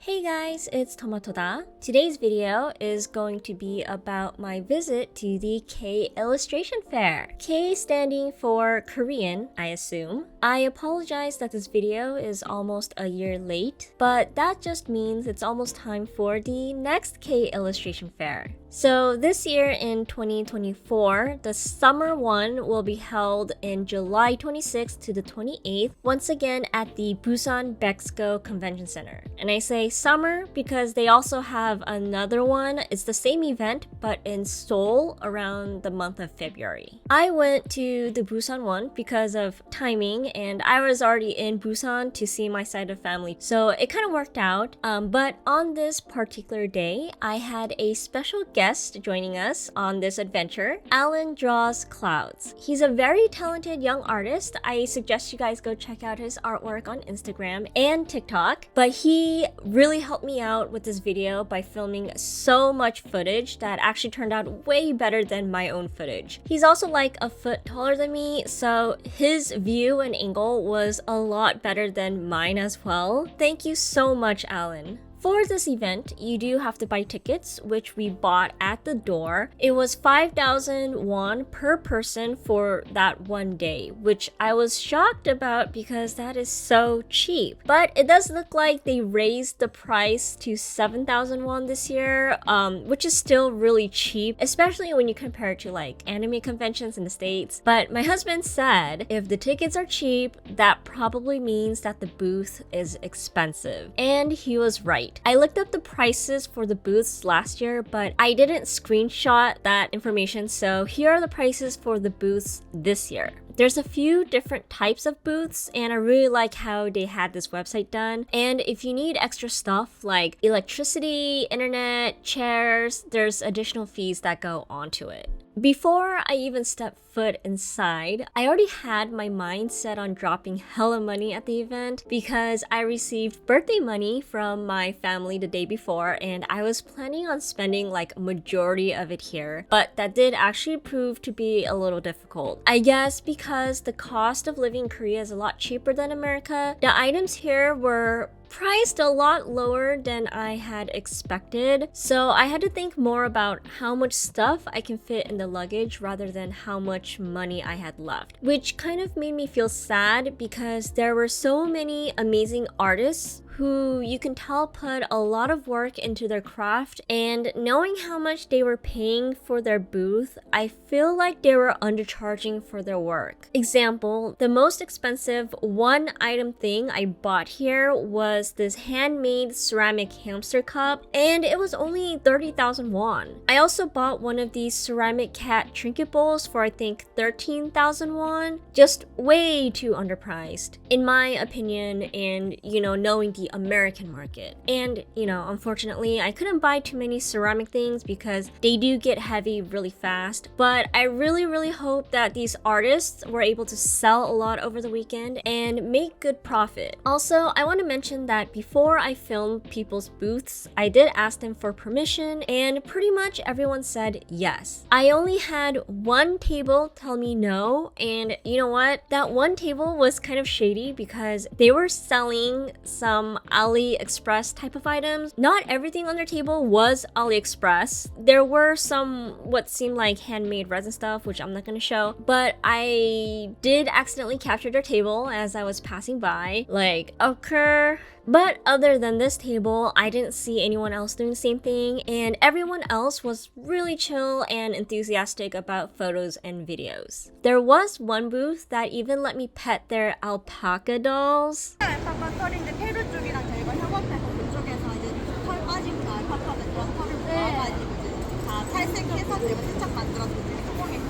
Hey guys, it's Tomatoda. Today's video is going to be about my visit to the K Illustration Fair. K standing for Korean, I assume. I apologize that this video is almost a year late, but that just means it's almost time for the next K Illustration Fair. So this year in 2024, the summer one will be held in July 26th to the 28th, once again at the BUSAN Bexco Convention Center. And I say summer because they also have another one. It's the same event, but in Seoul around the month of February. I went to the Busan one because of timing, and I was already in Busan to see my side of family, so it kind of worked out. But on this particular day, I had a special guest joining us on this adventure. Alan draws clouds. He's a very talented young artist. I suggest you guys go check out his artwork on Instagram and TikTok, but he really helped me out with this video by filming so much footage that actually turned out way better than my own footage. He's also like a foot taller than me, so his view and angle was a lot better than mine as well. Thank you so much, Alan. For this event, you do have to buy tickets, which we bought at the door. It was 5,000 won per person for that one day, which I was shocked about because that is so cheap. But it does look like they raised the price to 7,000 won this year, which is still really cheap, especially when you compare it to like anime conventions in the States. But my husband said if the tickets are cheap, that probably means that the booth is expensive. And he was right. I looked up the prices for the booths last year, but I didn't screenshot that information, so here are the prices for the booths this year. There's a few different types of booths, and I really like how they had this website done. And if you need extra stuff like electricity, internet, chairs, there's additional fees that go onto it. Before I even stepped foot inside, I already had my mind set on dropping hella money at the event because I received birthday money from my family the day before, and I was planning on spending like a majority of it here, but that did actually prove to be a little difficult. I guess because the cost of living in Korea is a lot cheaper than America, the items here were priced a lot lower than I had expected, so I had to think more about how much stuff I can fit in the luggage rather than how much money I had left, which kind of made me feel sad because there were so many amazing artists who you can tell put a lot of work into their craft, and knowing how much they were paying for their booth, I feel like they were undercharging for their work. Example, the most expensive one item thing I bought here was this handmade ceramic hamster cup, and it was only 30,000 won. I also bought one of these ceramic cat trinket bowls for I think 13,000 won, just way too underpriced in my opinion, and knowing the American market. And unfortunately I couldn't buy too many ceramic things because they do get heavy really fast, but I really hope that these artists were able to sell a lot over the weekend and make good profit. Also, I want to mention that before I filmed people's booths, I did ask them for permission, and pretty much everyone said yes. I only had one table tell me no, and you know what? That one table was kind of shady because they were selling some AliExpress type of items. Not everything on their table was AliExpress. There were some what seemed like handmade resin stuff, which I'm not going to show, but I did accidentally capture their table as I was passing by, like, okay. But other than this table, I didn't see anyone else doing the same thing, and everyone else was really chill and enthusiastic about photos and videos. There was one booth that even let me pet their alpaca dolls. 알파카 털인데 페루 쪽이랑 저희가 협업해서 그쪽에서 이제 털 빠진 그 알파카는 그런 털을 모아가지고 이제 다 탈색해서 저희가 살짝 만들어서 이제 소공했고.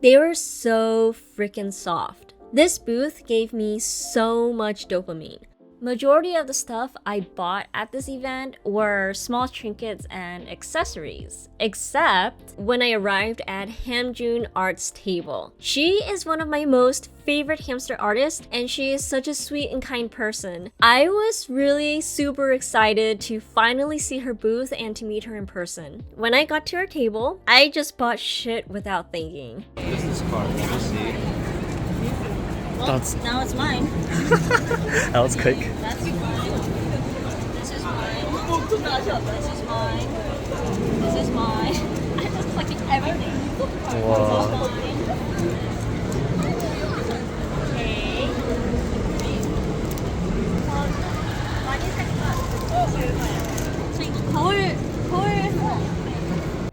They were so freaking soft. This booth gave me so much dopamine. Majority of the stuff I bought at this event were small trinkets and accessories, except when I arrived at Hamjun Art's table. She is one of my most favorite hamster artists, and she is such a sweet and kind person. I was really super excited to finally see her booth and to meet her in person. When I got to her table, I just bought shit without thinking. Business card, let me see. Well, now it's mine. That was quick. That's mine. This is This is mine. This is mine. I'm just collecting everything. 와. Okay. 많이 살까? 저 이거 거울.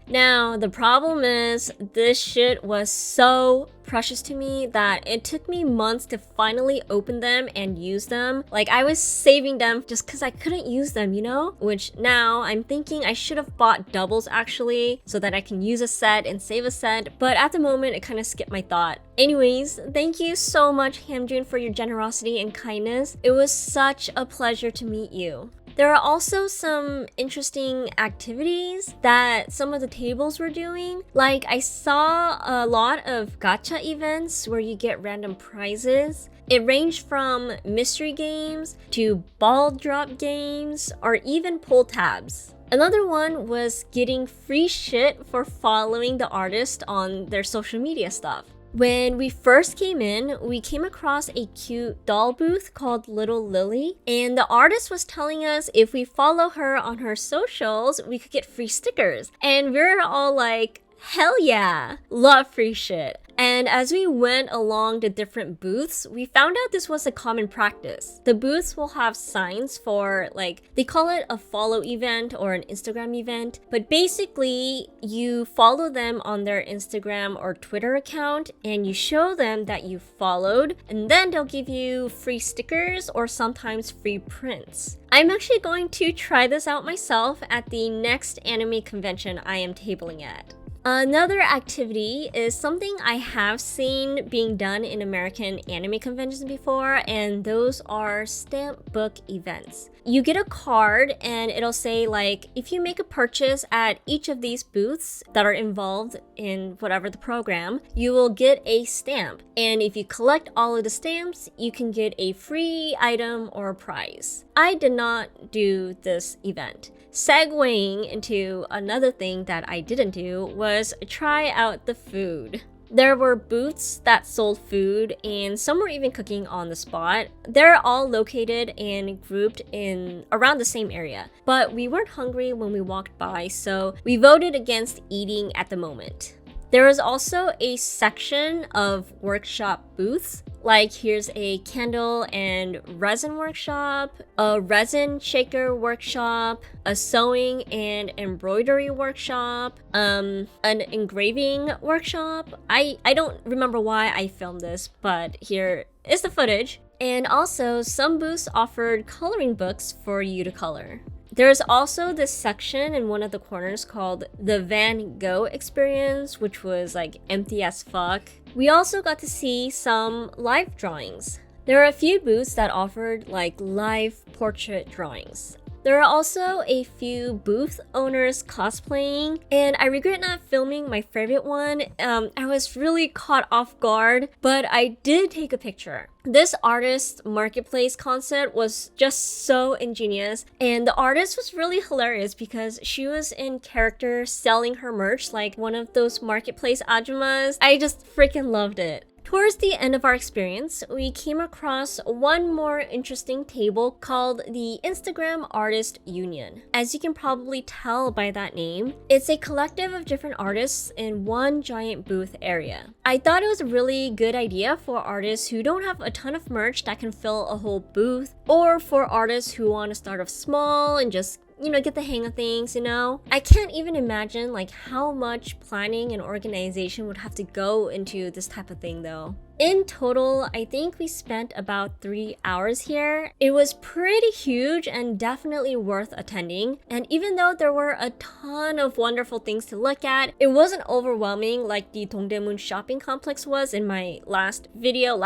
Now, the problem is, this shit was so precious to me that it took me months to finally open them and use them. Like, I was saving them just because I couldn't use them, you know? Which now I'm thinking I should have bought doubles actually, so that I can use a set and save a set, but at the moment it kind of skipped my thought. Anyways, thank you so much, Hamjun, for your generosity and kindness. It was such a pleasure to meet you. There are also some interesting activities that some of the tables were doing. Like, I saw a lot of gacha events where you get random prizes. It ranged from mystery games to ball drop games or even pull tabs. Another one was getting free shit for following the artist on their social media stuff. When we first came in, we came across a cute doll booth called Little Lily, and the artist was telling us if we follow her on her socials, we could get free stickers. And we're all like, hell yeah, love free shit. And as we went along the different booths, we found out this was a common practice. The booths will have signs for, like, they call it a follow event or an Instagram event, but basically you follow them on their Instagram or Twitter account and you show them that you followed, and then they'll give you free stickers or sometimes free prints. I'm actually going to try this out myself at the next anime convention I am tabling at. Another activity is something I have seen being done in American anime conventions before, and those are stamp book events. You get a card and it'll say, like, if you make a purchase at each of these booths that are involved in whatever the program, you will get a stamp. And if you collect all of the stamps, you can get a free item or a prize. I did not do this event. Segueing into another thing that I didn't do was try out the food. There were booths that sold food and some were even cooking on the spot. They're all located and grouped in around the same area, but we weren't hungry when we walked by, so we voted against eating at the moment. There is also a section of workshop booths. Like, here's a candle and resin workshop, a resin shaker workshop, a sewing and embroidery workshop, an engraving workshop. I don't remember why I filmed this, but here is the footage. And also, some booths offered coloring books for you to color. There's also this section in one of the corners called the Van Gogh Experience, which was like empty as fuck. We also got to see some live drawings. There are a few booths that offered like live portrait drawings. There are also a few booth owners cosplaying, and I regret not filming my favorite one. I was really caught off guard, but I did take a picture. This artist marketplace concept was just so ingenious, and the artist was really hilarious because she was in character selling her merch like one of those marketplace ajumas. I just freaking loved it. Towards the end of our experience, we came across one more interesting table called the Instagram Artist Union. As you can probably tell by that name, it's a collective of different artists in one giant booth area. I thought it was a really good idea for artists who don't have a ton of merch that can fill a whole booth, or for artists who want to start off small and just get the hang of things, I can't even imagine like how much planning and organization would have to go into this type of thing though. In total, I think we spent about 3 hours here. It was pretty huge and definitely worth attending. And even though there were a ton of wonderful things to look at, it wasn't overwhelming like the Dongdaemun shopping complex was in my last video.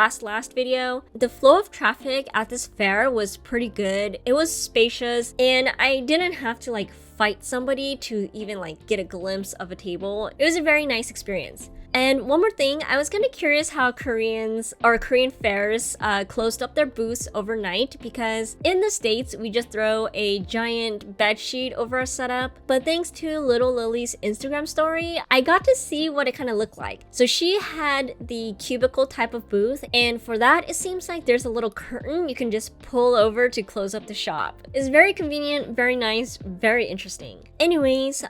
The flow of traffic at this fair was pretty good. It was spacious and I didn't have to like fight somebody to even like get a glimpse of a table. It was a very nice experience. And one more thing, I was kind of curious how Koreans or Korean fairs closed up their booths overnight, because in the States we just throw a giant bed sheet over our setup, but thanks to Little Lily's Instagram story, I got to see what it kind of looked like. So she had the cubicle type of booth, and for that it seems like there's a little curtain you can just pull over to close up the shop. It's very convenient, very nice, very interesting. Anyways,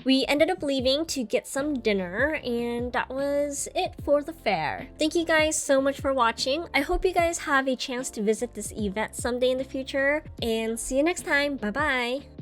we ended up leaving to get some dinner, and that was it for the fair. Thank you guys so much for watching. I hope you guys have a chance to visit this event someday in the future, and see you next time. Bye bye.